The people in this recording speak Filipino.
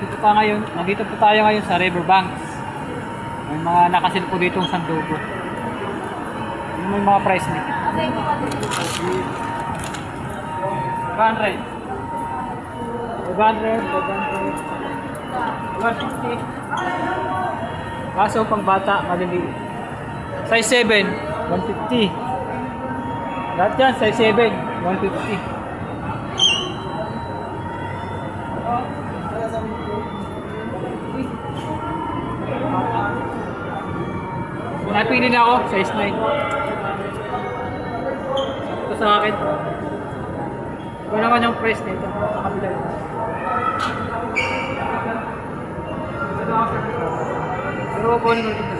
Nandito po tayo ngayon sa Riverbanks. May mga nakasil po dito sanduko. Yung may mga price nito. 500. 150. Kaso pang bata, maliliit. Size 7, 150. Lahat yan, size 7, 150. Napili na ako, size 9. Ito sa akin. Ito naman yung price nito. Sa kabila. Pero kunin mo ito.